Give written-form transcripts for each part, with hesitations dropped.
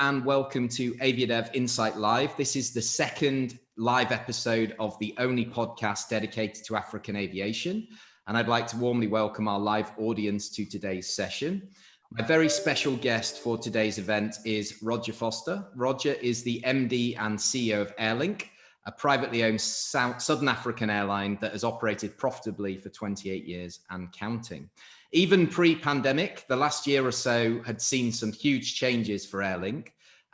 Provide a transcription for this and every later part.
and welcome to AviaDev Insight Live. This is the second live episode of the only podcast dedicated to African aviation. And I'd like to warmly welcome our live audience to today's session. My very special guest for today's event is Rodger Foster. Rodger is the MD and CEO of Airlink, a privately owned Southern African airline that has operated profitably for 28 years and counting. Even pre-pandemic, the last year or so had seen some huge changes for Airlink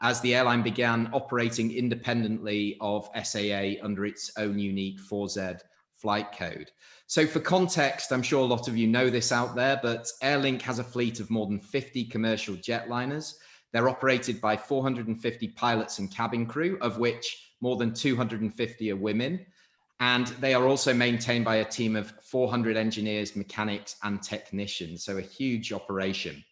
as the airline began operating independently of SAA under its own unique 4Z flight code. So for context, I'm sure a lot of you know this out there, but Airlink has a fleet of more than 50 commercial jetliners. They're operated by 450 pilots and cabin crew, of which more than 250 are women. And they are also maintained by a team of 400 engineers, mechanics, and technicians. So a huge operation.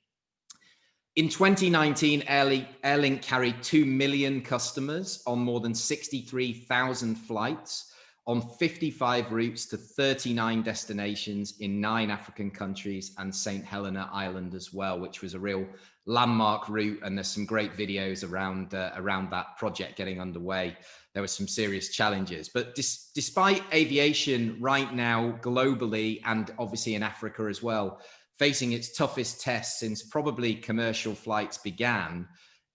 In 2019, Airlink carried 2 million customers on more than 63,000 flights on 55 routes to 39 destinations in 9 African countries and St. Helena Island as well, which was a real landmark route. And there's some great videos around that project getting underway. There were some serious challenges, but despite aviation right now globally and obviously in Africa as well, facing its toughest test since probably commercial flights began,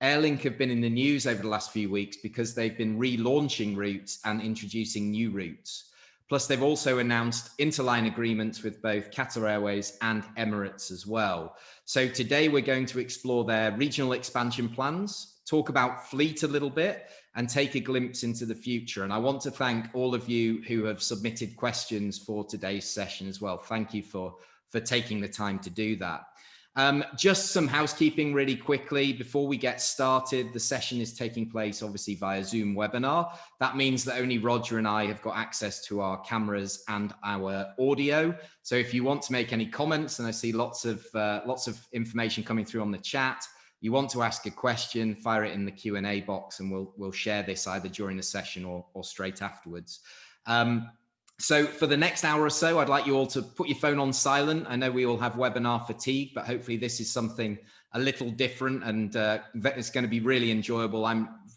Airlink have been in the news over the last few weeks because they've been relaunching routes and introducing new routes. Plus, they've also announced interline agreements with both Qatar Airways and Emirates as well. So today we're going to explore their regional expansion plans, talk about fleet a little bit, and take a glimpse into the future. And I want to thank all of you who have submitted questions for today's session as well. Thank you for taking the time to do that. Just some housekeeping really quickly before we get started. The session is taking place obviously via Zoom webinar. That means that only Rodger and I have got access to our cameras and our audio. So if you want to make any comments, and I see lots of information coming through on the chat, you want to ask a question, fire it in the Q&A box, and we'll share this either during the session or straight afterwards. So for the next hour or so, I'd like you all to put your phone on silent. I know we all have webinar fatigue, but hopefully this is something a little different, and it's going to be really enjoyable.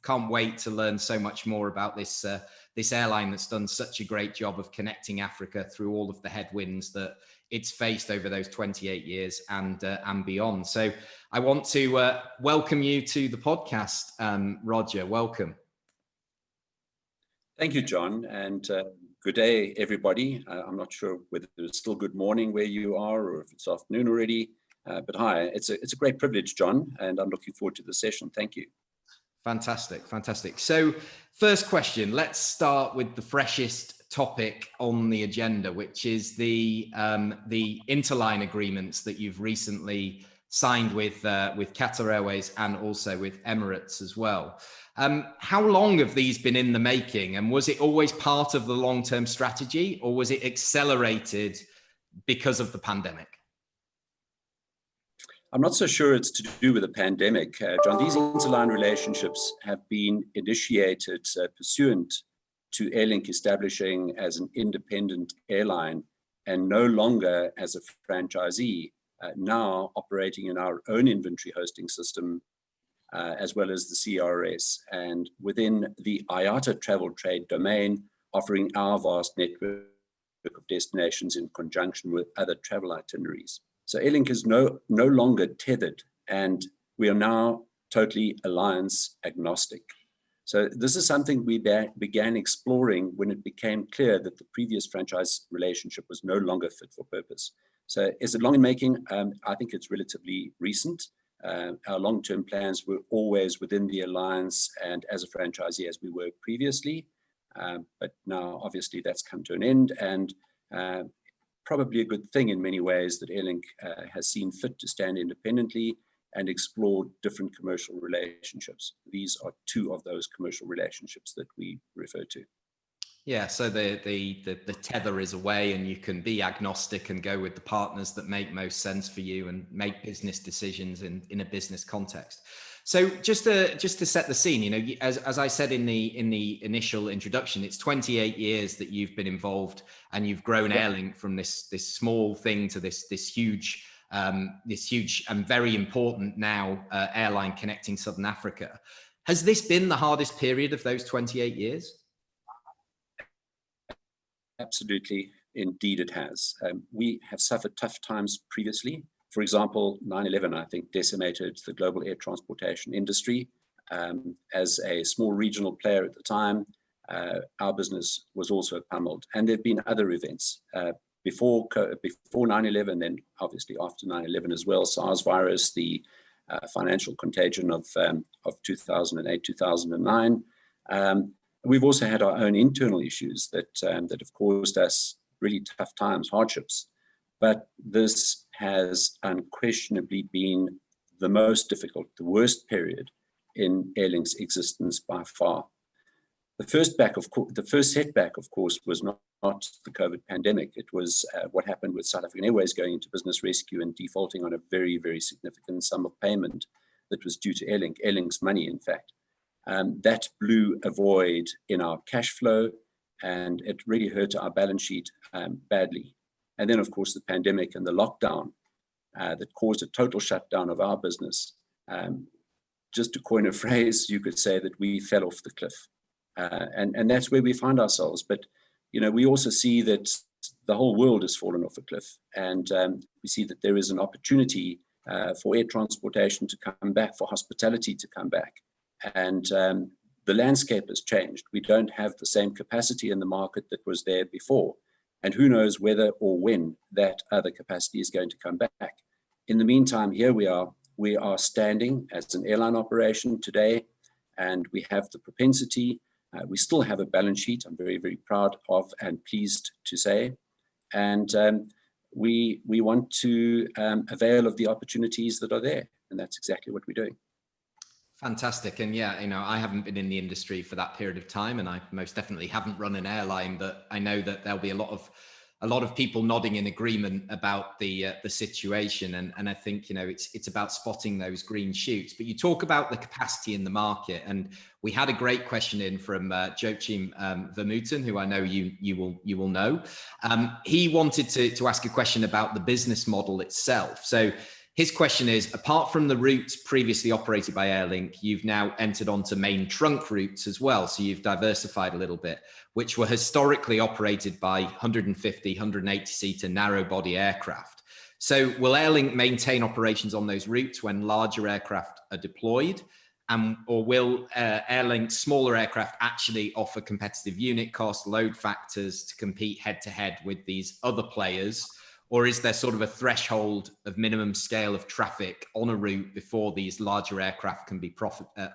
Can't wait to learn so much more about this airline that's done such a great job of connecting Africa through all of the headwinds that it's faced over those 28 years and beyond. So I want to welcome you to the podcast, Rodger. Welcome. Thank you, John, and good day, everybody. I'm not sure whether it's still good morning where you are or if it's afternoon already, but hi, it's a great privilege, John, and I'm looking forward to the session. Thank you. Fantastic, fantastic. So first question, let's start with the freshest topic on the agenda, which is the interline agreements that you've recently signed with Qatar Airways and also with Emirates as well. How long have these been in the making, and was it always part of the long-term strategy, or was it accelerated because of the pandemic? I'm not so sure it's to do with the pandemic, John. These interline relationships have been initiated pursuant to Airlink establishing as an independent airline and no longer as a franchisee, now operating in our own inventory hosting system, as well as the CRS, and within the IATA travel trade domain, offering our vast network of destinations in conjunction with other travel itineraries. So Airlink is no longer tethered, and we are now totally alliance agnostic. So this is something we began exploring when it became clear that the previous franchise relationship was no longer fit for purpose. So is it long in making? I think it's relatively recent. Our long-term plans were always within the alliance and as a franchisee as we were previously, but now obviously that's come to an end, and probably a good thing in many ways that Airlink has seen fit to stand independently and explore different commercial relationships. These are 2 of those commercial relationships that we refer to. Yeah, so the tether is away, and you can be agnostic and go with the partners that make most sense for you and make business decisions in a business context. So just to set the scene, you know, as I said in the initial introduction, it's 28 years that you've been involved, and you've grown Airlink from this small thing to this huge this huge and very important now airline connecting Southern Africa. Has this been the hardest period of those 28 years? Absolutely. Indeed, it has. We have suffered tough times previously. For example, 9/11, I think, decimated the global air transportation industry. As a small regional player at the time, our business was also pummeled. And there have been other events before 9/11, then obviously after 9/11 as well. SARS virus, the financial contagion of 2008, 2009. We've also had our own internal issues that have caused us really tough times, hardships. But this has unquestionably been the most difficult, the worst period in Airlink's existence by far. The first setback, of course, was not the COVID pandemic. It was what happened with South African Airways going into business rescue and defaulting on a very, very significant sum of payment that was due to Airlink's money, in fact. That blew a void in our cash flow, and it really hurt our balance sheet badly. And then, of course, the pandemic and the lockdown that caused a total shutdown of our business. Just to coin a phrase, you could say that we fell off the cliff. And that's where we find ourselves. But, you know, we also see that the whole world has fallen off a cliff. And we see that there is an opportunity for air transportation to come back, for hospitality to come back. And the landscape has changed. We don't have the same capacity in the market that was there before. And who knows whether or when that other capacity is going to come back. In the meantime, here we are. We are standing as an airline operation today, and we have the propensity. We still have a balance sheet I'm very, very proud of and pleased to say. And we want to avail of the opportunities that are there. And that's exactly what we're doing. Fantastic. And yeah, you know, I haven't been in the industry for that period of time, and I most definitely haven't run an airline, but I know that there'll be a lot of people nodding in agreement about the situation. And I think, you know, it's about spotting those green shoots. But you talk about the capacity in the market, and we had a great question in from Joachim Vermuten, who I know you will know. He wanted to ask a question about the business model itself. So his question is, apart from the routes previously operated by Airlink, you've now entered onto main trunk routes as well. So you've diversified a little bit, which were historically operated by 150, 180-seater narrow-body aircraft. So will Airlink maintain operations on those routes when larger aircraft are deployed? Or will Airlink's smaller aircraft actually offer competitive unit cost, load factors to compete head-to-head with these other players? Or is there sort of a threshold of minimum scale of traffic on a route before these larger aircraft can be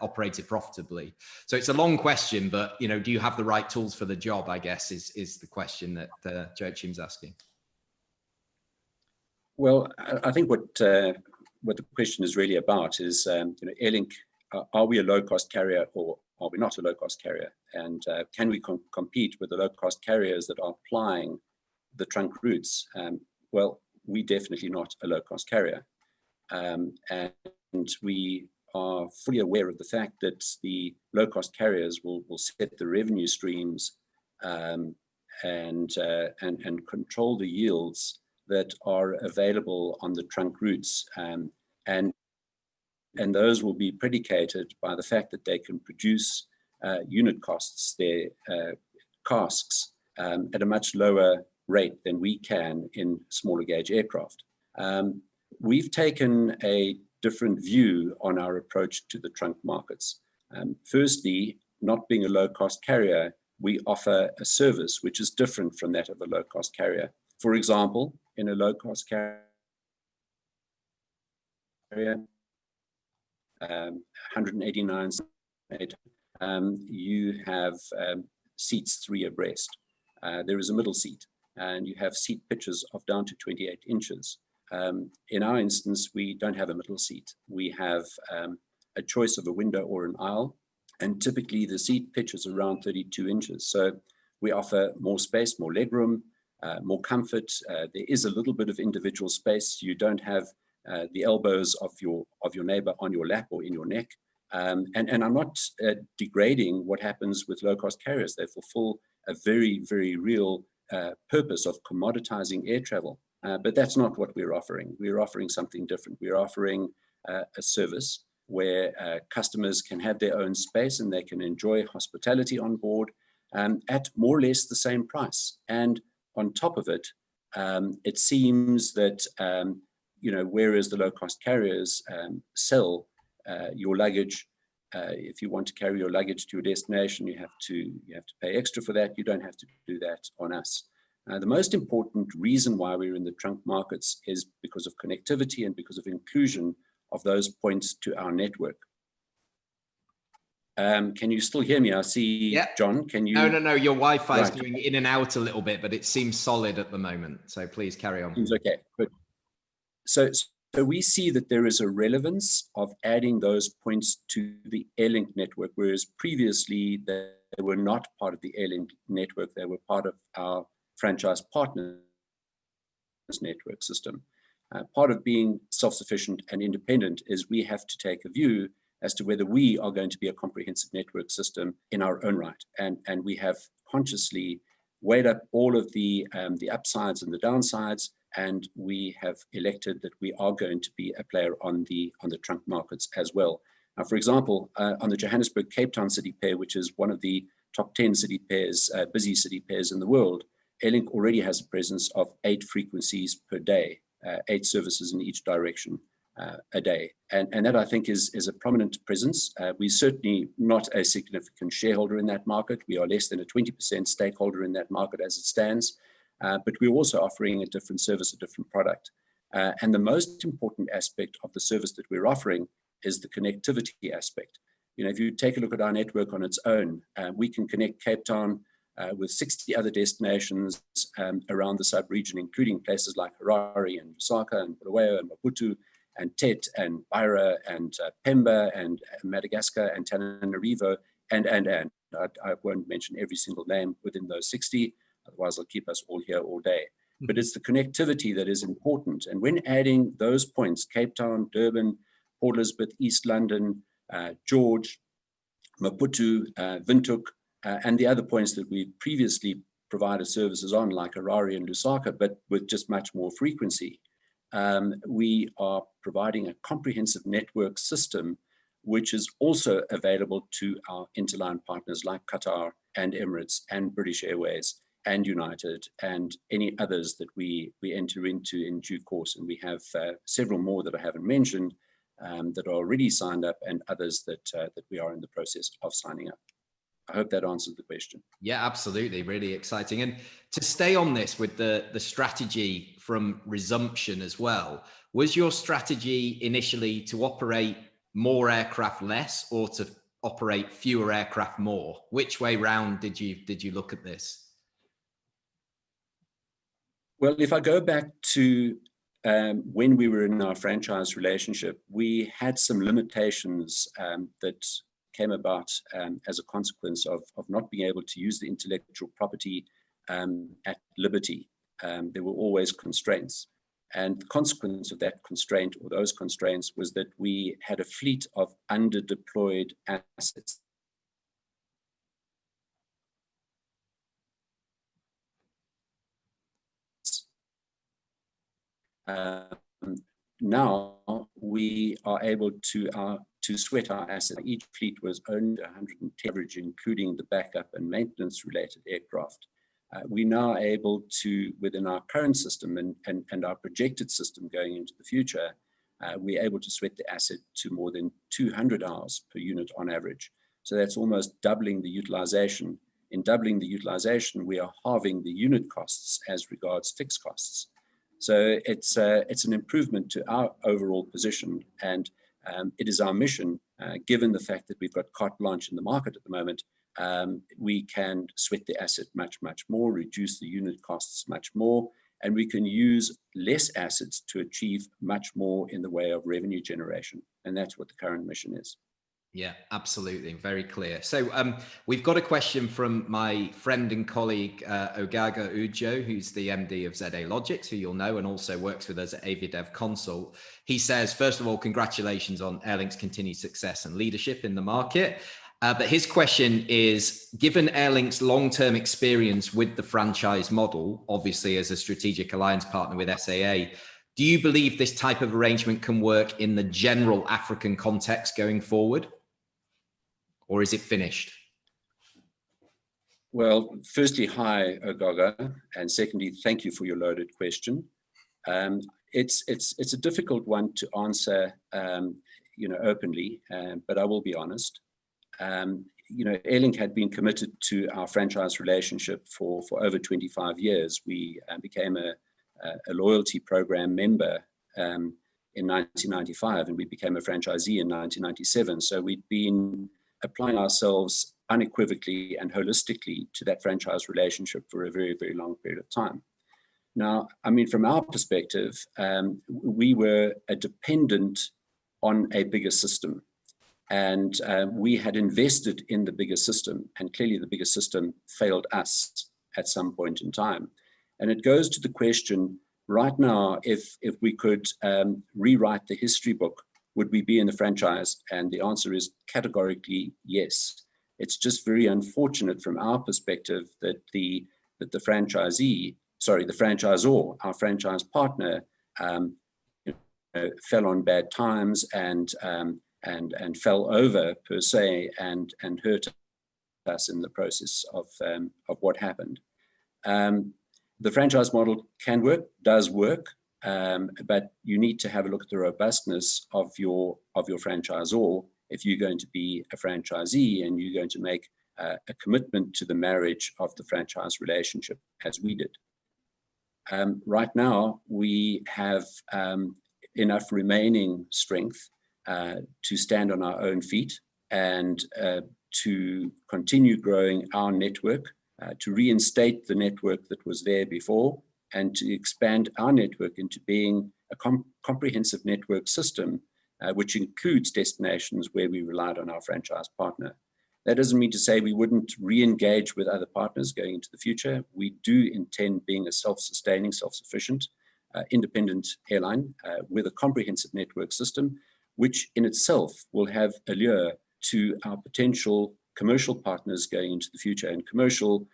operated profitably? So it's a long question, but, you know, do you have the right tools for the job, I guess, is the question that Joachim's asking. Well, I think what the question is really about is, you know, Airlink, are we a low-cost carrier or are we not a low-cost carrier? And can we compete with the low-cost carriers that are applying the trunk routes? Well, we're definitely not a low-cost carrier. And we are fully aware of the fact that the low-cost carriers will set the revenue streams and control the yields that are available on the trunk routes. And those will be predicated by the fact that they can produce unit costs, their casks, at a much lower rate than we can in smaller gauge aircraft. We've taken a different view on our approach to the trunk markets. Firstly, not being a low-cost carrier, we offer a service which is different from that of a low-cost carrier. For example, in a low-cost carrier, 189, you have seats 3 abreast. There is a middle seat, and you have seat pitches of down to 28 inches. In our instance, we don't have a middle seat. We have a choice of a window or an aisle, and typically the seat pitch is around 32 inches. So we offer more space, more legroom, more comfort. There is a little bit of individual space. You don't have the elbows of your neighbor on your lap or in your neck. And I'm not degrading what happens with low-cost carriers. They fulfill a very, very real purpose of commoditizing air travel. But that's not what we're offering. We're offering something different. We're offering a service where customers can have their own space and they can enjoy hospitality on board at more or less the same price. And on top of it, it seems that, whereas the low-cost carriers sell your luggage, if you want to carry your luggage to your destination, you have to pay extra for that. You don't have to do that on us. The most important reason why we're in the trunk markets is because of connectivity and because of inclusion of those points to our network. Can you still hear me? I see, yeah. John, can you? No, your Wi-Fi is Right. going in and out a little bit, but it seems solid at the moment. So please carry on. Seems okay. Good. So we see that there is a relevance of adding those points to the Airlink network, whereas previously they were not part of the Airlink network. They were part of our franchise partners network system. Part of being self-sufficient and independent is we have to take a view as to whether we are going to be a comprehensive network system in our own right. And we have consciously weighed up all of the upsides and the downsides, and we have elected that we are going to be a player on the trunk markets as well. Now, for example, on the Johannesburg Cape Town city pair, which is one of the top 10 city pairs, busy city pairs in the world, Airlink already has a presence of 8 frequencies per day, 8 services in each direction a day. And that, I think, is a prominent presence. We're certainly not a significant shareholder in that market. We are less than a 20% stakeholder in that market as it stands. But we're also offering a different service, a different product. And the most important aspect of the service that we're offering is the connectivity aspect. If you take a look at our network on its own, we can connect Cape Town with 60 other destinations around the sub-region, including places like Harare and Lusaka and Bulawayo and Maputo and Tet and Beira and Pemba and Madagascar and Tananarivo and I won't mention every single name within those 60, otherwise I'll keep us all here all day. But it's the connectivity that is important. And when adding those points, Cape Town, Durban, Port Elizabeth, East London, George, Maputo, Windhoek, and the other points that we previously provided services on, like Harare and Lusaka, but with just much more frequency, we are providing a comprehensive network system, which is also available to our interline partners like Qatar and Emirates and British Airways and United and any others that we enter into in due course. And we have several more that I haven't mentioned that are already signed up, and others that we are in the process of signing up. I hope that answers the question. Yeah, absolutely. Really exciting. And to stay on this with the strategy from resumption as well, was your strategy initially to operate more aircraft less or to operate fewer aircraft more? Which way round did you look at this? Well, if I go back to when we were in our franchise relationship, we had some limitations that came about as a consequence of not being able to use the intellectual property at liberty. There were always constraints. And the consequence of that constraint, or those constraints, was that we had a fleet of underdeployed assets. Now we are able to sweat our assets. Each fleet was owned 110 average, including the backup and maintenance related aircraft. We're now able to, within our current system and our projected system going into the future, we're able to sweat the asset to more than 200 hours per unit on average. So that's almost doubling the utilization. In doubling the utilization, we are halving the unit costs as regards fixed costs. So it's an improvement to our overall position, and it is our mission, given the fact that we've got carte blanche in the market at the moment, we can sweat the asset much, much more, reduce the unit costs much more, and we can use less assets to achieve much more in the way of revenue generation. And that's what the current mission is. Yeah, absolutely. Very clear. So we've got a question from my friend and colleague, Ogaga Ujo, who's the MD of ZA Logics, who you'll know, and also works with us at AviaDev Consult. He says, first of all, congratulations on Airlink's continued success and leadership in the market. But his question is, given Airlink's long-term experience with the franchise model, obviously as a strategic alliance partner with SAA, do you believe this type of arrangement can work in the general African context going forward? Or is it finished? Well, firstly, hi, Ogoga, and secondly, thank you for your loaded question. It's a difficult one to answer, openly, but I will be honest. Airlink had been committed to our franchise relationship for over 25 years. We became a loyalty program member in 1995, and we became a franchisee in 1997. So we'd been applying ourselves unequivocally and holistically to that franchise relationship for a very, very long period of time. Now, I mean, from our perspective, we were a dependent on a bigger system. And we had invested in the bigger system, and clearly the bigger system failed us at some point in time. And it goes to the question right now, if we could rewrite the history book, would we be in the franchise? And the answer is categorically yes. It's just very unfortunate from our perspective that the franchisor, our franchise partner, fell on bad times and fell over per se and hurt us in the process of what happened. The franchise model can work, does work, but you need to have a look at the robustness of your franchisor if you're going to be a franchisee and you're going to make a commitment to the marriage of the franchise relationship, as we did. Right now, we have enough remaining strength to stand on our own feet and to continue growing our network, to reinstate the network that was there before, and to expand our network into being a comprehensive network system, which includes destinations where we relied on our franchise partner. That doesn't mean to say we wouldn't re-engage with other partners going into the future. We do intend being a self-sustaining, self-sufficient, independent airline with a comprehensive network system, which in itself will have allure to our potential commercial partners going into the future. And commercial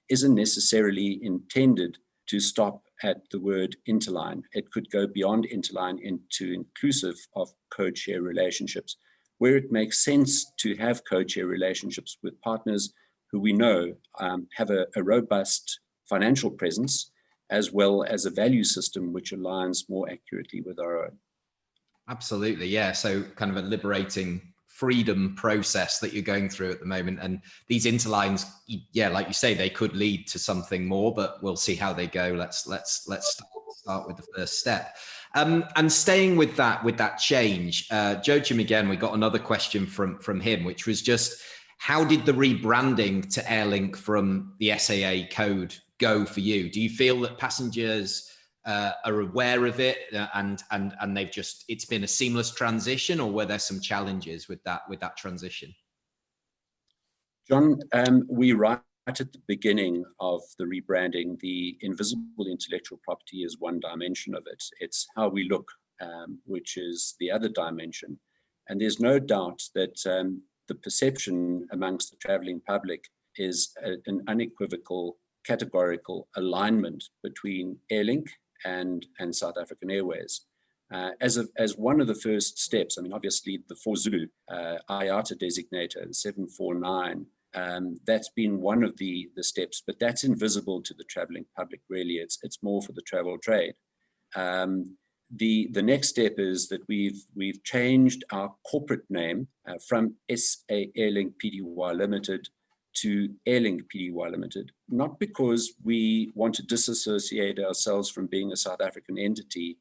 isn't necessarily intended to stop at the word interline. It could go beyond interline into inclusive of code share relationships, where it makes sense to have code share relationships with partners who we know have a robust financial presence, as well as a value system which aligns more accurately with our own. Absolutely, yeah. So kind of a liberating freedom process that you're going through at the moment. And these interlines, yeah, like you say, they could lead to something more, but we'll see how they go. Let's start with the first step. And staying with that change, Joachim, again, we got another question from him, which was just, how did the rebranding to Airlink from the SAA code go for you? Do you feel that passengers are aware of it and they've just, it's been a seamless transition, or were there some challenges with that transition? John, we right at the beginning of the rebranding, the invisible intellectual property is one dimension of it. It's how we look, which is the other dimension. And there's no doubt that the perception amongst the traveling public is an unequivocal, categorical alignment between Airlink and South African Airways. As one of the first steps, I mean, obviously the 4Zulu IATA designator, 749, that's been one of the steps, but that's invisible to the traveling public, really. It's more for the travel trade. The next step is that we've changed our corporate name from SA Airlink Pty Limited to Airlink Pty Limited, not because we want to disassociate ourselves from being a South African entity.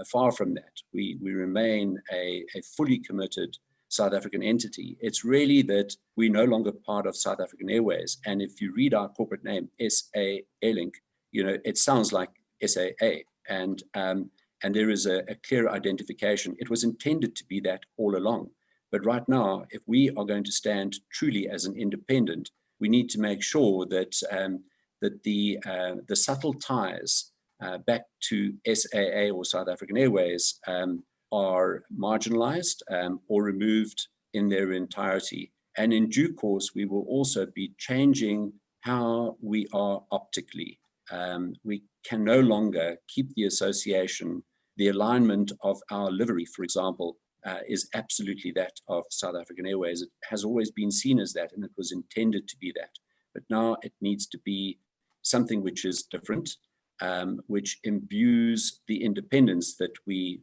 Far from that. We remain a fully committed South African entity. It's really that we're no longer part of South African Airways. And if you read our corporate name, SA Airlink, it sounds like SAA. And there is a clear identification. It was intended to be that all along. But right now, if we are going to stand truly as an independent, we need to make sure that the subtle ties back to SAA or South African Airways are marginalized or removed in their entirety. And in due course, we will also be changing how we are optically. We can no longer keep the association, the alignment of our livery, for example, is absolutely that of South African Airways. It has always been seen as that, and it was intended to be that. But now it needs to be something which is different, which imbues the independence that we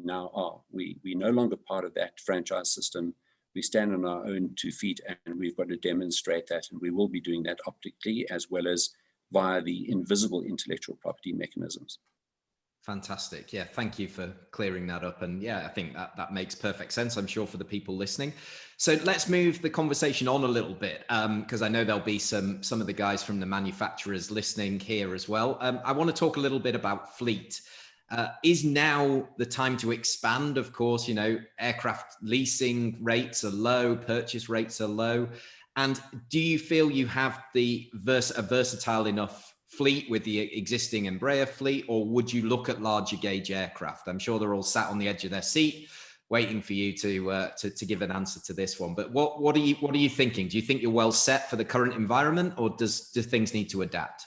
now are. We're no longer part of that franchise system. We stand on our own 2 feet, and we've got to demonstrate that, and we will be doing that optically as well as via the invisible intellectual property mechanisms. Fantastic. Yeah, thank you for clearing that up. And yeah, I think that makes perfect sense, I'm sure, for the people listening. So let's move the conversation on a little bit, because I know there'll be some of the guys from the manufacturers listening here as well. I want to talk a little bit about fleet. Is now the time to expand? Of course, aircraft leasing rates are low, purchase rates are low. And do you feel you have a versatile enough fleet with the existing Embraer fleet, or would you look at larger gauge aircraft? I'm sure they're all sat on the edge of their seat waiting for you to give an answer to this one. But what are you thinking? Do you think you're well set for the current environment, or do things need to adapt?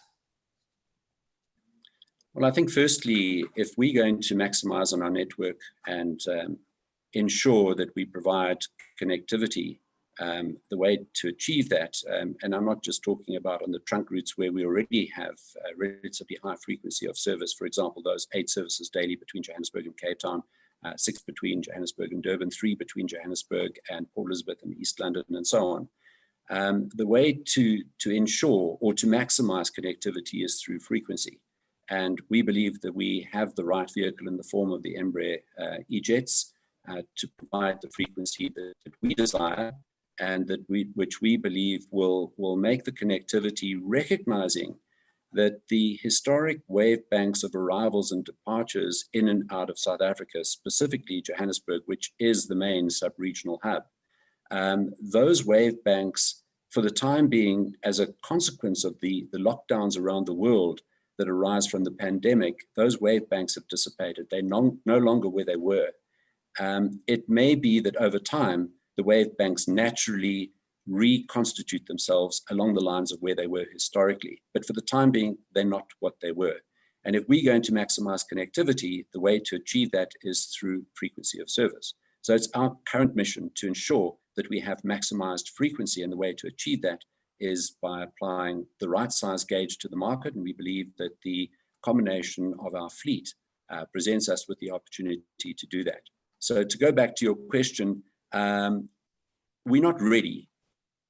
Well, I think firstly, if we're going to maximize on our network and ensure that we provide connectivity, the way to achieve that, and I'm not just talking about on the trunk routes where we already have a relatively high frequency of service, for example, those 8 services daily between Johannesburg and Cape Town, 6 between Johannesburg and Durban, 3 between Johannesburg and Port Elizabeth and East London, and so on. The way to ensure or to maximize connectivity is through frequency. And we believe that we have the right vehicle in the form of the Embraer E-Jets to provide the frequency that we desire, and which we believe will make the connectivity, recognizing that the historic wave banks of arrivals and departures in and out of South Africa, specifically Johannesburg, which is the main sub-regional hub, those wave banks, for the time being, as a consequence of the lockdowns around the world that arise from the pandemic, those wave banks have dissipated. They're no longer where they were. It may be that over time, the wave banks naturally reconstitute themselves along the lines of where they were historically. But for the time being, they're not what they were. And if we're going to maximize connectivity, the way to achieve that is through frequency of service. So it's our current mission to ensure that we have maximized frequency, and the way to achieve that is by applying the right size gauge to the market. And we believe that the combination of our fleet presents us with the opportunity to do that. So to go back to your question, we're not ready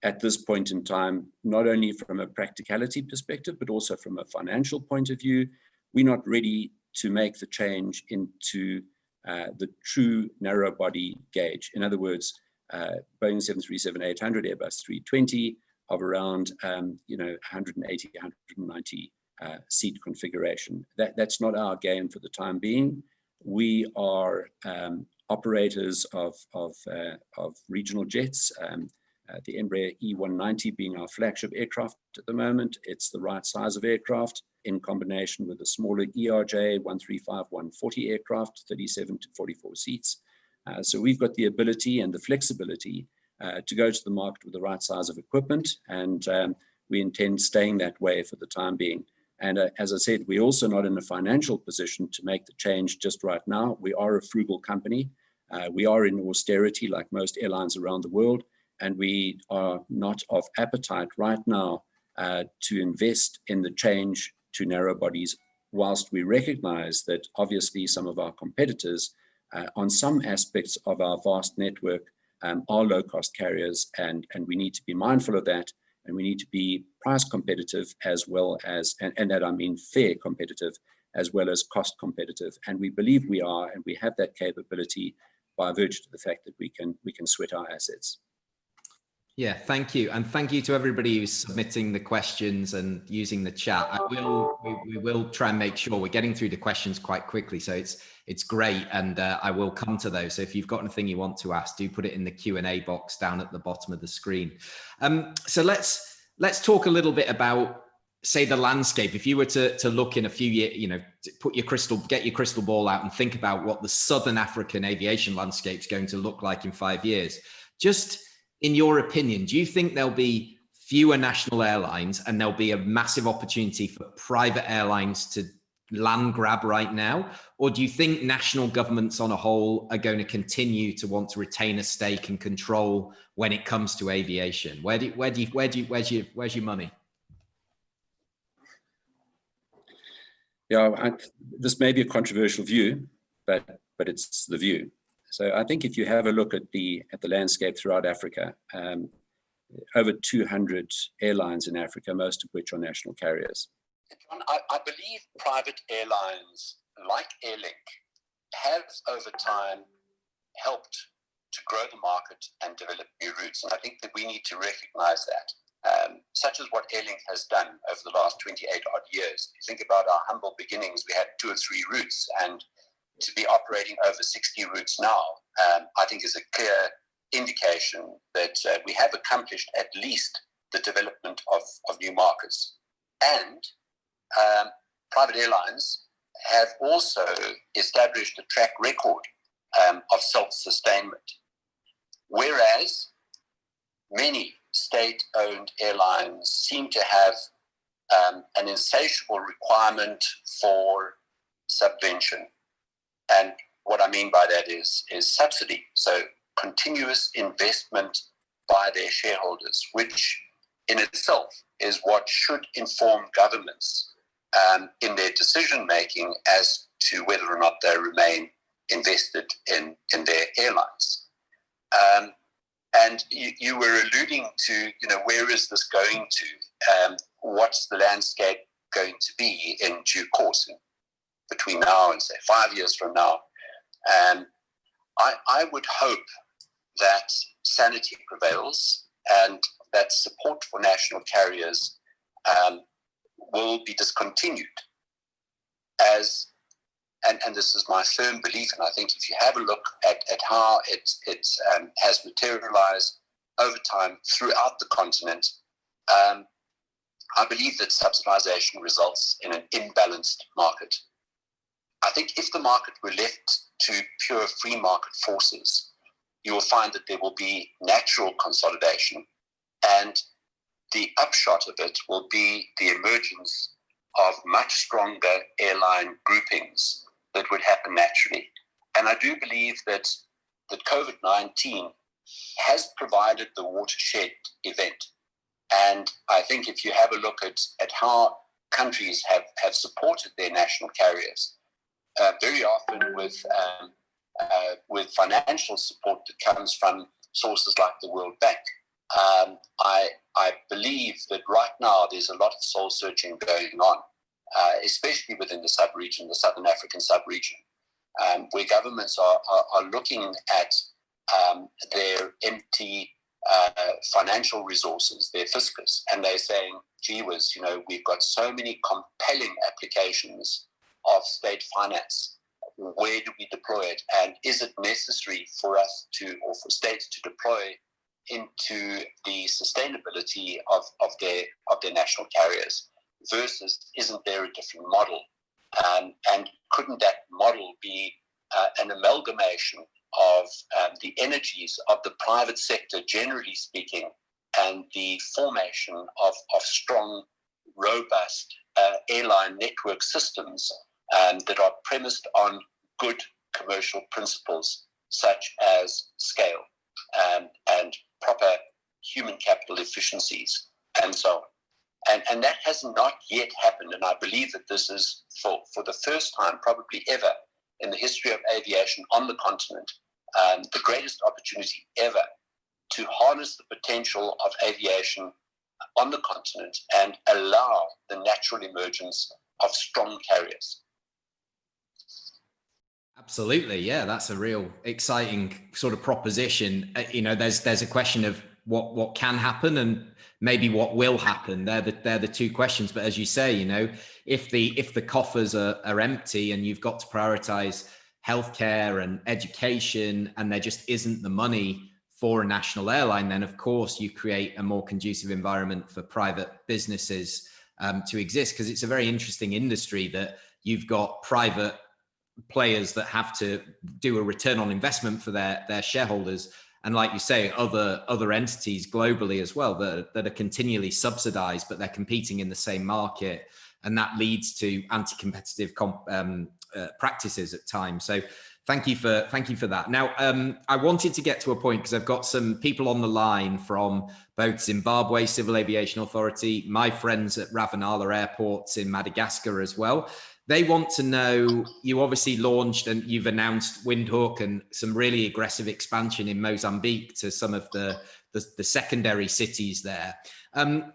at this point in time, not only from a practicality perspective, but also from a financial point of view. We're not ready to make the change into the true narrow body gauge. In other words, Boeing 737-800, Airbus 320 of around 180, 190 seat configuration. That's not our game for the time being. We are operators of regional jets, the Embraer E190 being our flagship aircraft at the moment. It's the right size of aircraft in combination with a smaller ERJ 135-140 aircraft, 37 to 44 seats. So we've got the ability and the flexibility to go to the market with the right size of equipment, and we intend staying that way for the time being. And as I said, we're also not in a financial position to make the change just right now. We are a frugal company. We are in austerity like most airlines around the world, and we are not of appetite right now to invest in the change to narrow bodies, whilst we recognize that obviously some of our competitors on some aspects of our vast network are low-cost carriers, and we need to be mindful of that, and we need to be price competitive as well as, and that I mean fair competitive, as well as cost competitive. And we believe we are, and we have that capability by virtue of the fact that we can sweat our assets. Yeah, thank you. And thank you to everybody who's submitting the questions and using the chat. We will try and make sure we're getting through the questions quite quickly. So it's great. And I will come to those. So if you've got anything you want to ask, do put it in the Q&A box down at the bottom of the screen. So let's talk a little bit about, say, the landscape. If you were to look in a few years, get your crystal ball out and think about what the Southern African aviation landscape is going to look like in 5 years. Just in your opinion, do you think there'll be fewer national airlines and there'll be a massive opportunity for private airlines to land grab right now? Or do you think national governments on a whole are going to continue to want to retain a stake and control when it comes to aviation? Where's your money? Yeah, this may be a controversial view, but it's the view. So I think if you have a look at the landscape throughout Africa, over 200 airlines in Africa, most of which are national carriers. John, I believe private airlines like Airlink have over time helped to grow the market and develop new routes. And I think that we need to recognize that, such as what Airlink has done over the last 28 odd years. If you think about our humble beginnings, we had 2 or 3 routes, and to be operating over 60 routes now, I think is a clear indication that we have accomplished at least the development of new markets. And private airlines have also established a track record of self-sustainment, whereas many state-owned airlines seem to have an insatiable requirement for subvention. And what I mean by that is subsidy. So continuous investment by their shareholders, which in itself is what should inform governments in their decision-making as to whether or not they remain invested in their airlines. And you were alluding to, where is this going to? What's the landscape going to be in due course between now and, say, 5 years from now? I would hope that sanity prevails and that support for national carriers will be discontinued and this is my firm belief, and I think if you have a look at how it has materialized over time throughout the continent, I believe that subsidization results in an imbalanced market. I think if the market were left to pure free market forces, you will find that there will be natural consolidation, and the upshot of it will be the emergence of much stronger airline groupings that would happen naturally. And I do believe that COVID-19 has provided the watershed event. And I think if you have a look at how countries have supported their national carriers, very often with financial support that comes from sources like the World Bank, I believe that right now there's a lot of soul searching going on, especially within the sub-region, the Southern African sub-region, where governments are looking at their empty financial resources, their fiscus, and they're saying, gee whiz, we've got so many compelling applications of state finance. Where do we deploy it? And is it necessary for us or for states to deploy into the sustainability of their national carriers versus isn't there a different model? And couldn't that model be an amalgamation of the energies of the private sector, generally speaking, and the formation of strong, robust airline network systems that are premised on good commercial principles such as scale and proper human capital efficiencies and so on. And that has not yet happened. And I believe that this is, for the first time, probably ever, in the history of aviation on the continent, the greatest opportunity ever to harness the potential of aviation on the continent and allow the natural emergence of strong carriers. Absolutely, yeah, that's a real exciting sort of proposition. There's a question of what can happen and maybe what will happen. They're the two questions. But as you say, if the coffers are empty and you've got to prioritize healthcare and education, and there just isn't the money for a national airline, then of course you create a more conducive environment for private businesses to exist, because it's a very interesting industry that you've got private players that have to do a return on investment for their shareholders, and like you say, other entities globally as well that are continually subsidized, but they're competing in the same market, and that leads to anti-competitive practices at times. So thank you for that. Now, I wanted to get to a point because I've got some people on the line from both Zimbabwe Civil Aviation Authority, my friends at Ravanala Airports in Madagascar as well. They want to know, you obviously launched and you've announced Windhoek and some really aggressive expansion in Mozambique to some of the secondary cities there.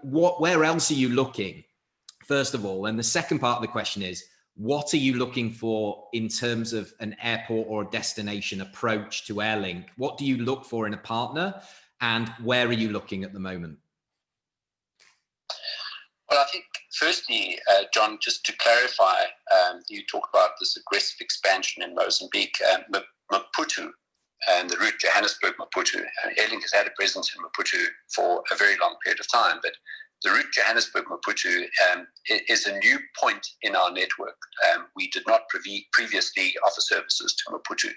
Where else are you looking, first of all? And the second part of the question is, what are you looking for in terms of an airport or a destination approach to Airlink? What do you look for in a partner, and where are you looking at the moment? Well, I think firstly, John, just to clarify, you talk about this aggressive expansion in Mozambique, Maputo, and the route Johannesburg-Maputo. Airlink has had a presence in Maputo for a very long period of time, but the route Johannesburg-Maputo is a new point in our network. We did not previously offer services to Maputo.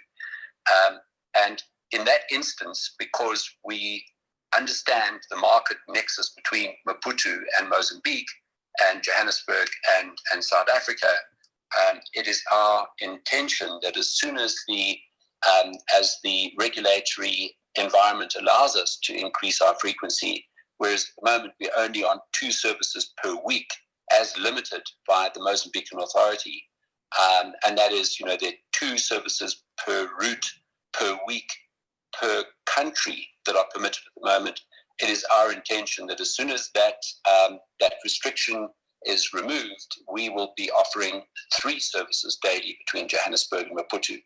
And in that instance, because we understand the market nexus between Maputo and Mozambique and Johannesburg and South Africa, it is our intention that as soon as the regulatory environment allows us to increase our frequency, whereas at the moment we're only on 2 services per week as limited by the Mozambican Authority, and that is, there are 2 services per route per week per country that are permitted at the moment. It is our intention that as soon as that restriction is removed, we will be offering 3 services daily between Johannesburg and Maputo.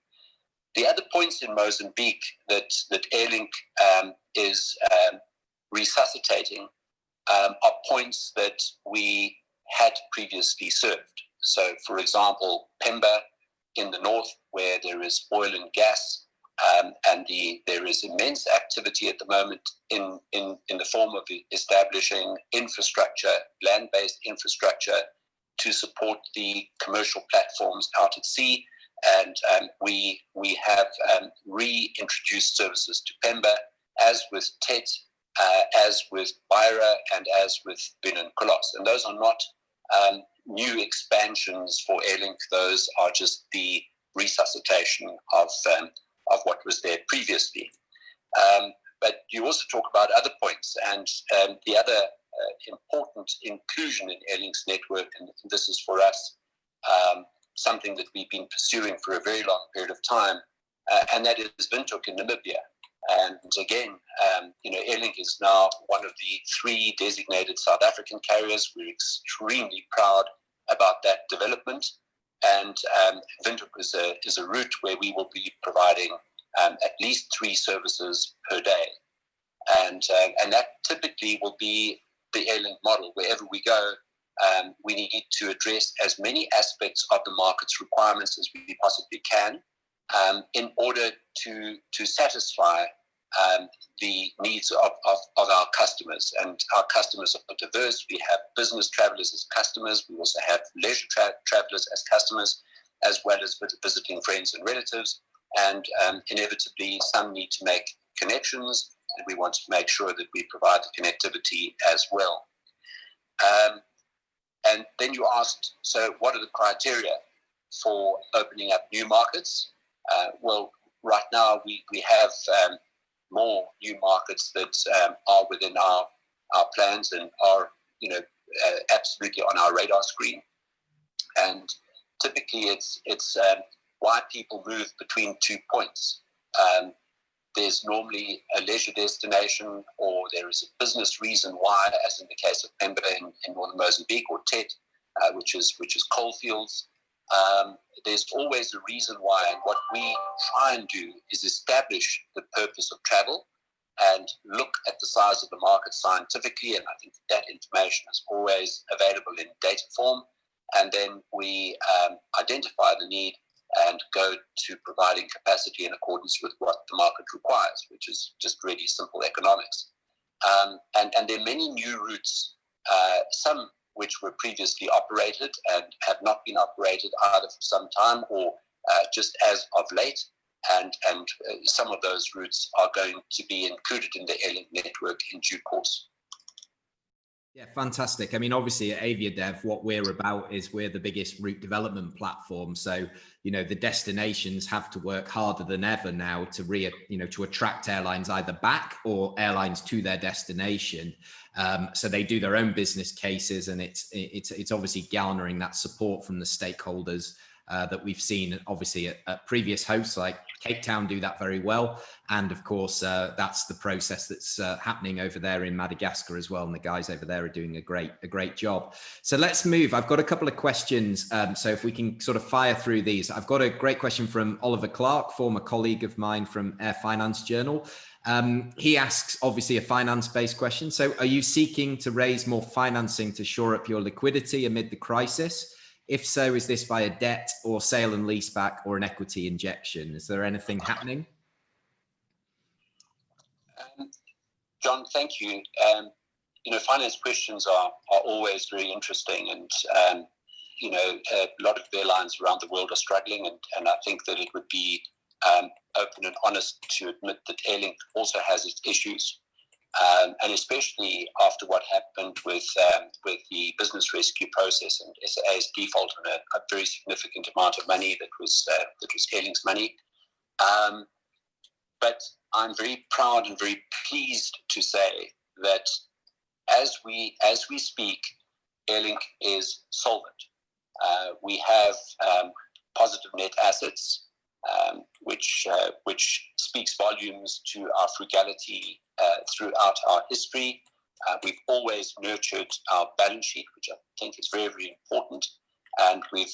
The other points in Mozambique that Airlink is resuscitating are points that we had previously served. So, for example, Pemba in the north, where there is oil and gas, and there is immense activity at the moment in the form of establishing infrastructure, land-based infrastructure, to support the commercial platforms out at sea. And we have reintroduced services to Pemba, as with Tet, as with Beira, and as with Benin Kolos. And those are not new expansions for Airlink. Those are just the resuscitation of what was there previously. But you also talk about other points, and the other important inclusion in Airlink's network, and this is for us something that we've been pursuing for a very long period of time, and that is Windhoek in Namibia. And again, Airlink is now one of the 3 designated South African carriers. We're extremely proud about that development. And Windhoek is a route where we will be providing at least 3 services per day. And that typically will be the Airlink model. Wherever we go, we need to address as many aspects of the market's requirements as we possibly can, in order to satisfy the needs of our customers. And our customers are diverse. We have business travelers as customers. We also have leisure travelers as customers, as well as visiting friends and relatives. And inevitably, some need to make connections, and we want to make sure that we provide the connectivity as well. And then you asked, so what are the criteria for opening up new markets? Well, right now we have more new markets that are within our plans and are absolutely on our radar screen. And typically it's why people move between 2 points. There's normally a leisure destination, or there is a business reason why, as in the case of Pemba in northern Mozambique, or Tet, which is coalfields. There's always a reason why, and what we try and do is establish the purpose of travel and look at the size of the market scientifically, and I think that information is always available in data form, and then we identify the need and go to providing capacity in accordance with what the market requires, which is just really simple economics. And there are many new routes, some which were previously operated and have not been operated either for some time or just as of late. and some of those routes are going to be included in the Airlink network in due course. Yeah, fantastic. I mean, obviously at AviaDev, what we're about is we're the biggest route development platform. So, the destinations have to work harder than ever now to to attract airlines either back or airlines to their destination. So they do their own business cases, and it's obviously garnering that support from the stakeholders that we've seen, obviously, at previous hosts like Cape Town do that very well. And of course, that's the process that's happening over there in Madagascar as well. And the guys over there are doing a great job. So let's move. I've got a couple of questions. So if we can sort of fire through these. I've got a great question from Oliver Clark, former colleague of mine from Air Finance Journal. He asks, obviously, a finance-based question. So are you seeking to raise more financing to shore up your liquidity amid the crisis? If so, is this via debt or sale and leaseback or an equity injection? Is there anything happening? John, thank you. Finance questions are always very interesting, and a lot of airlines around the world are struggling, and I think that it would be open and honest to admit that Airlink also has its issues. And especially after what happened with the business rescue process and SAA's default on a very significant amount of money that was Airlink's money. But I'm very proud and very pleased to say that as we speak, Airlink is solvent. We have positive net assets, which speaks volumes to our frugality throughout our history. We've always nurtured our balance sheet, which I think is very, very important, and we've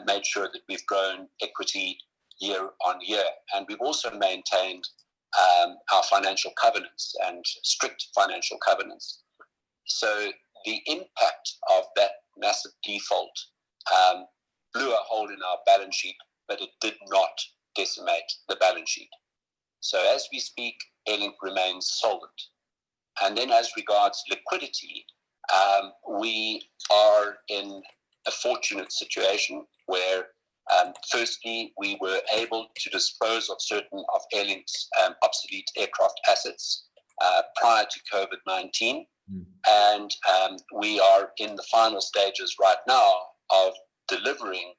made sure that we've grown equity year on year, and we've also maintained our financial covenants and strict financial covenants. So the impact of that massive default blew a hole in our balance sheet, but it did not decimate the balance sheet. So as we speak, Airlink remains solvent. And then as regards liquidity, we are in a fortunate situation where firstly, we were able to dispose of certain of Airlink's obsolete aircraft assets prior to COVID-19. And we are in the final stages right now of delivering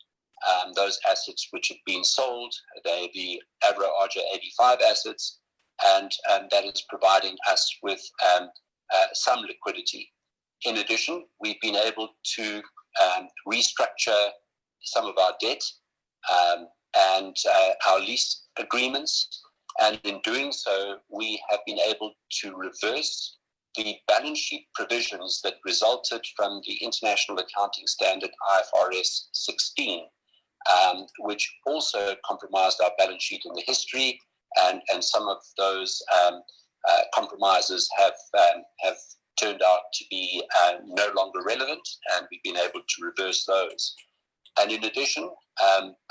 those assets which have been sold. They're the Avro RJ85 assets, and that is providing us with some liquidity. In addition, we've been able to restructure some of our debt and our lease agreements, and in doing so, we have been able to reverse the balance sheet provisions that resulted from the International Accounting Standard IFRS 16, which also compromised our balance sheet in the history, and some of those compromises have turned out to be no longer relevant, and we've been able to reverse those. And in addition,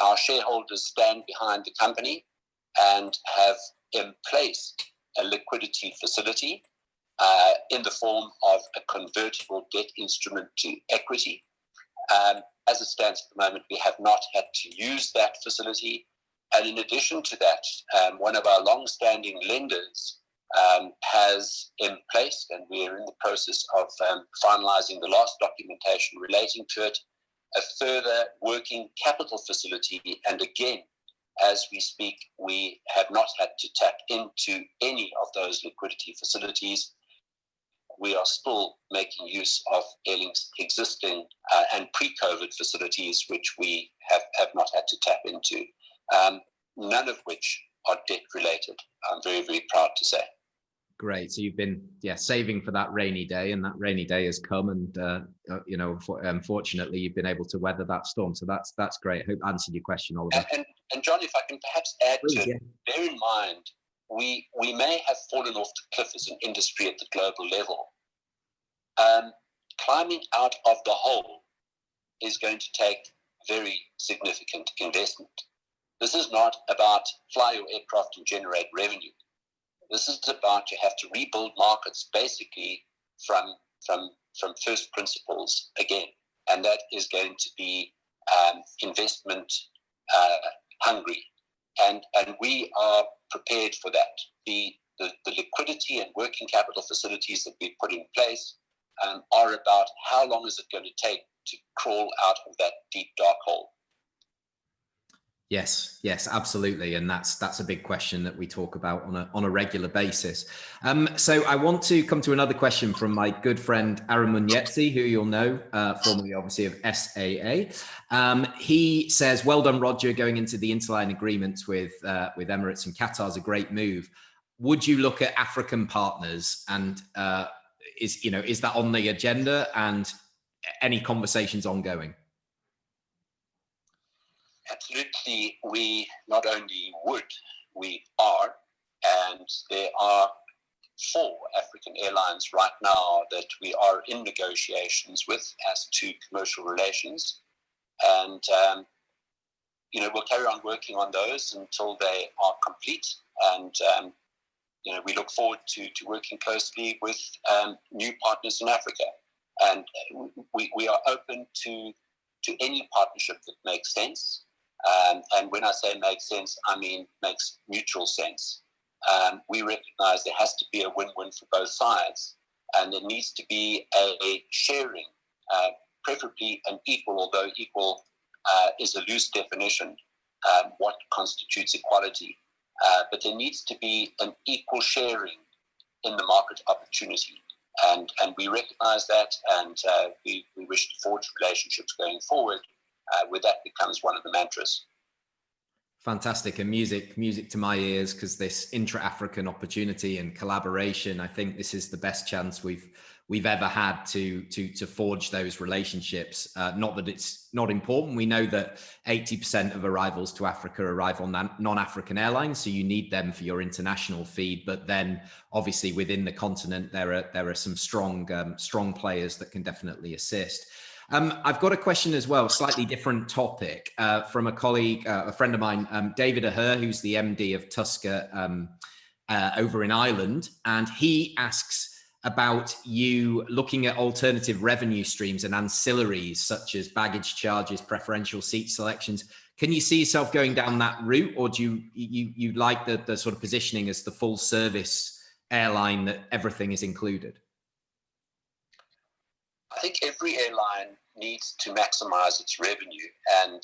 our shareholders stand behind the company and have in place a liquidity facility in the form of a convertible debt instrument to equity. As it stands at the moment, we have not had to use that facility. And in addition to that, one of our long-standing lenders has in place, and we are in the process of finalizing the last documentation relating to it, a further working capital facility. And again, as we speak, we have not had to tap into any of those liquidity facilities. We are still making use of Airlink's existing and pre-COVID facilities, which we have not had to tap into, none of which are debt related. I'm very, very proud to say. Great. So you've been saving for that rainy day, and that rainy day has come, and unfortunately you've been able to weather that storm. So that's great. I hope I answered your question, Oliver. And John, if I can perhaps add to it, bear in mind, we may have fallen off the cliff as an industry at the global level. Climbing out of the hole is going to take very significant investment. This is not about fly your aircraft and generate revenue. This is about, you have to rebuild markets basically from first principles again, and that is going to be investment hungry. And we are prepared for that. The liquidity and working capital facilities that we've put in place are about how long is it going to take to crawl out of that deep, dark hole. Yes, yes, absolutely, and that's a big question that we talk about on a regular basis. So I want to come to another question from my good friend Aaron Munyetzi, who you'll know, formerly obviously of SAA. He says, "Well done, Rodger, going into the interline agreements with Emirates and Qatar is a great move. Would you look at African partners, and is that on the agenda, and any conversations ongoing?" Absolutely, we not only would, we are, and there are 4 African airlines right now that we are in negotiations with as to commercial relations, and we'll carry on working on those until they are complete, and we look forward to working closely with new partners in Africa, and we are open to any partnership that makes sense. And when I say makes sense, I mean makes mutual sense. We recognize there has to be a win-win for both sides, and there needs to be a sharing, preferably an equal, although equal is a loose definition, what constitutes equality. But there needs to be an equal sharing in the market opportunity. And we recognize that, and we wish to forge relationships going forward where that becomes one of the mantras. Fantastic, and music to my ears, because this intra-African opportunity and collaboration, I think this is the best chance we've ever had to forge those relationships. Not that it's not important. We know that 80% of arrivals to Africa arrive on non-African airlines, so you need them for your international feed. But then, obviously, within the continent, there are some strong players that can definitely assist. I've got a question as well, slightly different topic, from a colleague, a friend of mine, David Aher, who's the MD of Tusker over in Ireland, and he asks about you looking at alternative revenue streams and ancillaries such as baggage charges, preferential seat selections. Can you see yourself going down that route, or do you like the sort of positioning as the full service airline that everything is included? I think every airline needs to maximize its revenue, and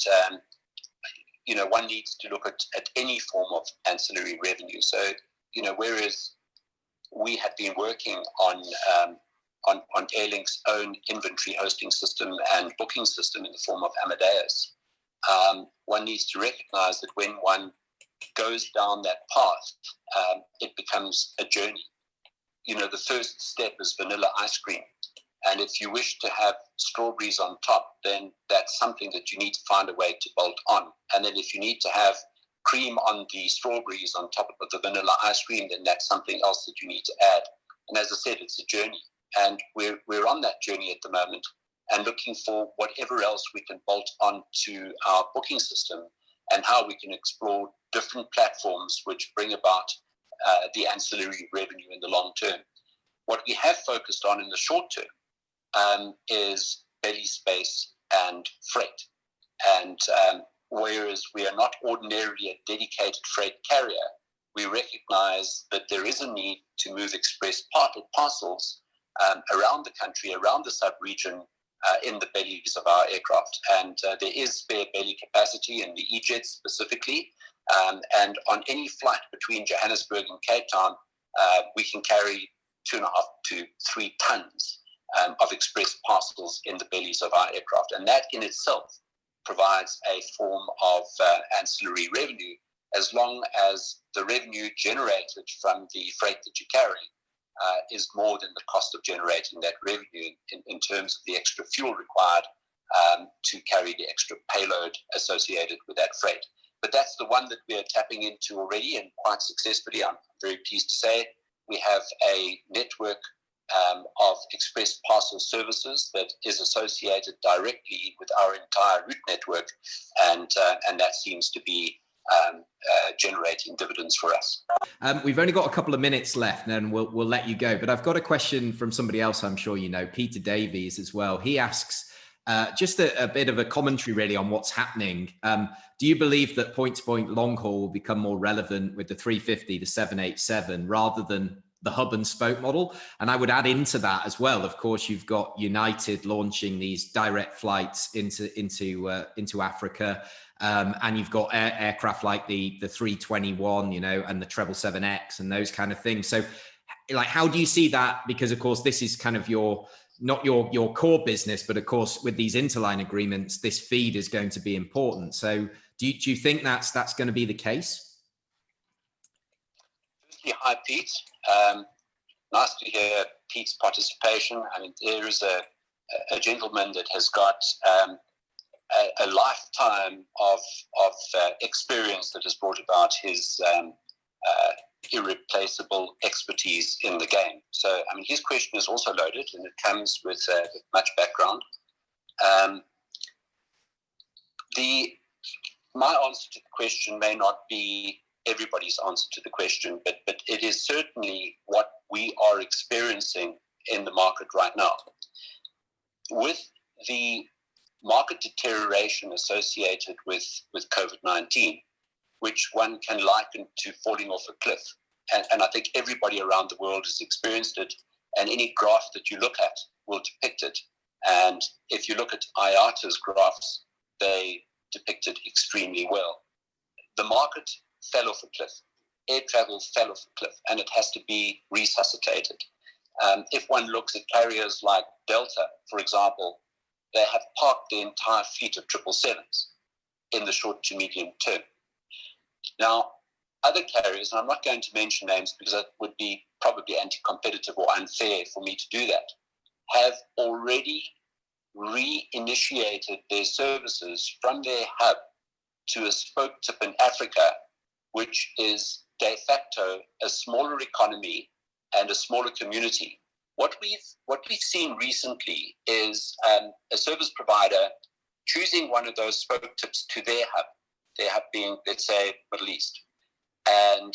one needs to look at any form of ancillary revenue. So whereas we have been working on Airlink's own inventory hosting system and booking system in the form of Amadeus, one needs to recognize that when one goes down that path, it becomes a journey. The first step is vanilla ice cream. And if you wish to have strawberries on top, then that's something that you need to find a way to bolt on. And then if you need to have cream on the strawberries on top of the vanilla ice cream, then that's something else that you need to add. And as I said, it's a journey. And we're on that journey at the moment and looking for whatever else we can bolt on to our booking system, and how we can explore different platforms which bring about the ancillary revenue in the long term. What we have focused on in the short term is belly space and freight. And whereas we are not ordinarily a dedicated freight carrier, we recognize that there is a need to move express parcels around the country, around the sub-region, in the bellies of our aircraft. And there is spare belly capacity in the E-jets specifically. And on any flight between Johannesburg and Cape Town, we can carry 2.5 to 3 tons of express parcels in the bellies of our aircraft. And that in itself provides a form of ancillary revenue, as long as the revenue generated from the freight that you carry is more than the cost of generating that revenue in terms of the extra fuel required to carry the extra payload associated with that freight. But that's the one that we are tapping into already, and quite successfully. I'm very pleased to say we have a network of express parcel services that is associated directly with our entire route network, and that seems to be generating dividends for us. We've only got a couple of minutes left, and then we'll let you go. But I've got a question from somebody else I'm sure you know, Peter Davies as well. He asks Just a bit of a commentary really on what's happening. Do you believe that point-to-point long haul will become more relevant with the 350, the 787, rather than the hub and spoke model? And I would add into that as well, of course, you've got United launching these direct flights into Africa. And you've got aircraft like the 321, and the 777X and those kind of things. So like, how do you see that? Because of course, this is kind of not your core business, but of course, with these interline agreements, this feed is going to be important. So do you think that's going to be the case? Hi, Pete. Nice to hear Pete's participation. I mean, there is a gentleman that has got a lifetime of experience that has brought about his irreplaceable expertise in the game. So, I mean, his question is also loaded, and it comes with much background. My answer to the question may not be everybody's answer to the question, but it is certainly what we are experiencing in the market right now. With the market deterioration associated with COVID-19, which one can liken to falling off a cliff. And I think everybody around the world has experienced it, and any graph that you look at will depict it. And if you look at IATA's graphs, they depict it extremely well. The market fell off a cliff. Air travel fell off a cliff, and it has to be resuscitated. If one looks at carriers like Delta, for example, they have parked the entire fleet of 777s in the short to medium term. Now, other carriers, and I'm not going to mention names because that would be probably anti-competitive or unfair for me to do that, have already reinitiated their services from their hub to a spoke tip in Africa, which is de facto a smaller economy and a smaller community. What we've seen recently is a service provider choosing one of those spoke tips to their hub being, let's say, Middle East, and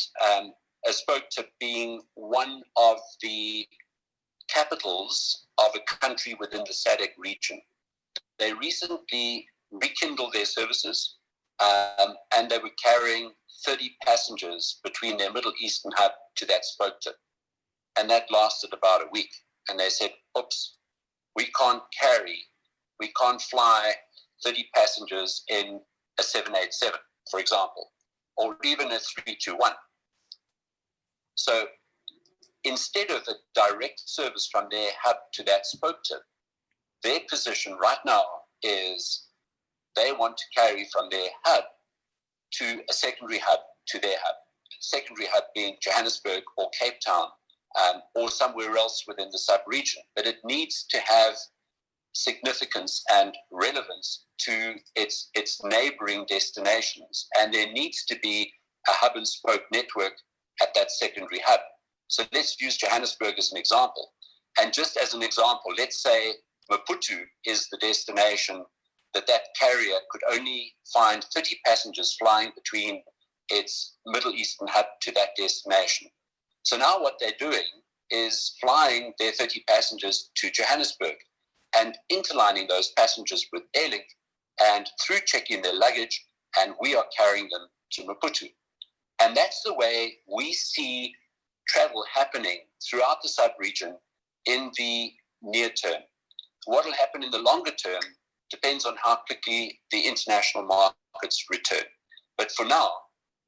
a spoke tip being one of the capitals of a country within the SADC region. They recently rekindled their services, and they were carrying 30 passengers between their Middle Eastern hub to that spoke tip. And that lasted about a week. And they said, oops, we can't fly 30 passengers in a 787, for example, or even a 321. So instead of a direct service from their hub to that spoke tip, their position right now is they want to carry from their hub to a secondary hub to their hub. Secondary hub being Johannesburg or Cape Town, or somewhere else within the sub-region. But it needs to have significance and relevance to its neighboring destinations. And there needs to be a hub and spoke network at that secondary hub. So let's use Johannesburg as an example. And just as an example, let's say Maputo is the destination that carrier could only find 30 passengers flying between its Middle Eastern hub to that destination. So now what they're doing is flying their 30 passengers to Johannesburg and interlining those passengers with Airlink and through checking their luggage, and we are carrying them to Maputo. And that's the way we see travel happening throughout the sub-region in the near term. What will happen in the longer term depends on how quickly the international markets return. But for now,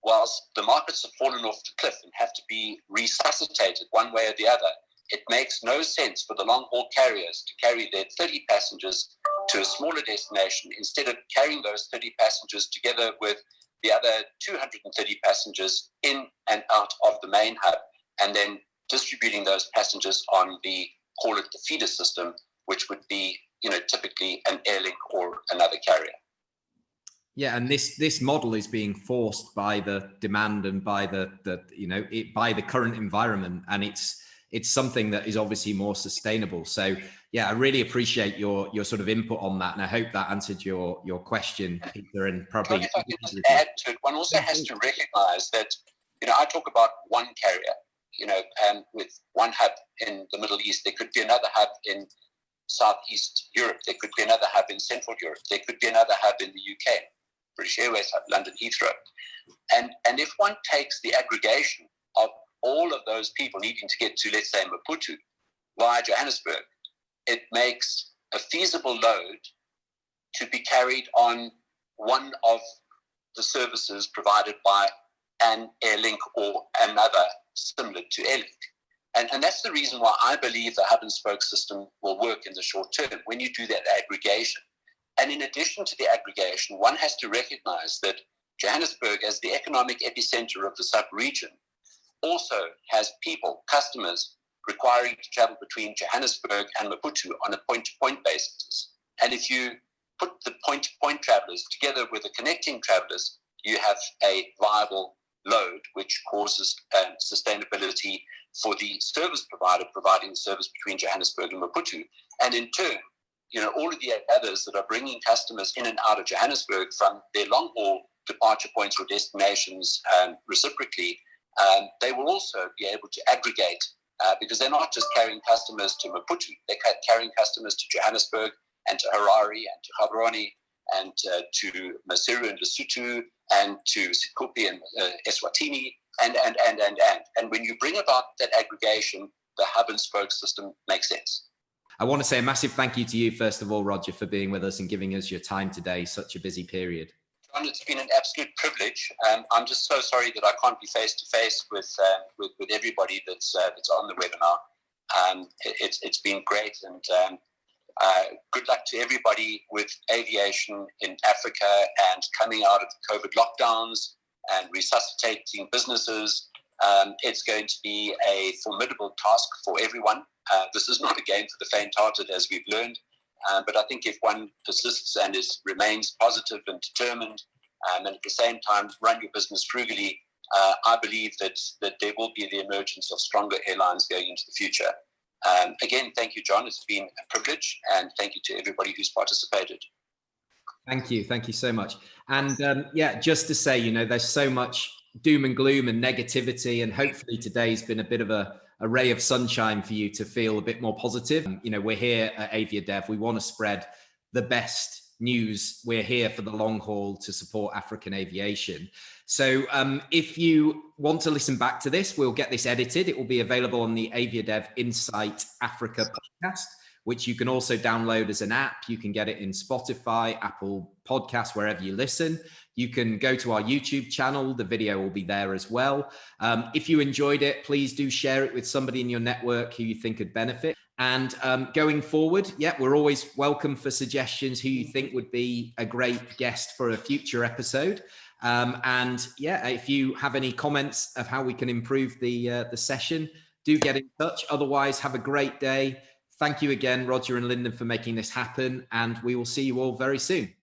whilst the markets have fallen off the cliff and have to be resuscitated one way or the other, it makes no sense for the long-haul carriers to carry their 30 passengers to a smaller destination instead of carrying those 30 passengers together with the other 230 passengers in and out of the main hub, and then distributing those passengers on the, call it the feeder system, which would be, typically an Airlink or another carrier. Yeah, and this model is being forced by the demand and by by the current environment, and it's something that is obviously more sustainable. So yeah, I really appreciate your sort of input on that, and I hope that answered your question, Peter. And probably if I can just add to it, one also has to recognize that I talk about one carrier, with one hub in the Middle East. There could be another hub in Southeast Europe. There could be another hub in Central Europe. There could be another hub in the UK, British Airways hub, London Heathrow. And if one takes the aggregation of all of those people needing to get to, let's say, Maputo via Johannesburg, it makes a feasible load to be carried on one of the services provided by an Airlink or another similar to Airlink. And that's the reason why I believe the hub and spoke system will work in the short term when you do that aggregation. And in addition to the aggregation, one has to recognize that Johannesburg, as the economic epicenter of the sub-region, also has people, customers, requiring to travel between Johannesburg and Maputo on a point-to-point basis. And if you put the point-to-point travelers together with the connecting travelers, you have a viable load, which causes sustainability for the service provider providing the service between Johannesburg and Maputo. And in turn, all of the others that are bringing customers in and out of Johannesburg from their long-haul departure points or destinations reciprocally, they will also be able to aggregate because they're not just carrying customers to Maputo, they're carrying customers to Johannesburg and to Harare and to Gaborone and to Maseru and Lesotho and to Sikopi and Eswatini and. And when you bring about that aggregation, the hub and spoke system makes sense. I want to say a massive thank you to you, first of all, Rodger, for being with us and giving us your time today, such a busy period. John, it's been an absolute privilege. I'm just so sorry that I can't be face to face with everybody that's on the webinar. It's been great, and good luck to everybody with aviation in Africa and coming out of the COVID lockdowns and resuscitating businesses. It's going to be a formidable task for everyone. This is not a game for the faint-hearted, as we've learned. But I think if one persists and remains positive and determined, and at the same time run your business frugally, I believe that there will be the emergence of stronger airlines going into the future. Again, thank you, John. It's been a privilege, and thank you to everybody who's participated. Thank you. Thank you so much. And just to say, there's so much doom and gloom and negativity, and hopefully today's been a bit of a ray of sunshine for you to feel a bit more positive. We're here at AviaDev. We want to spread the best news. We're here for the long haul to support African aviation. So if you want to listen back to this, we'll get this edited. It will be available on the AviaDev Insight Africa podcast, which you can also download as an app. You can get it in Spotify, Apple Podcasts, wherever you listen. You can go to our YouTube channel. The video will be there as well. If you enjoyed it, please do share it with somebody in your network who you think could benefit. And going forward, we're always welcome for suggestions who you think would be a great guest for a future episode. If you have any comments of how we can improve the session, do get in touch. Otherwise, have a great day. Thank you again, Rodger and Lyndon, for making this happen. And we will see you all very soon.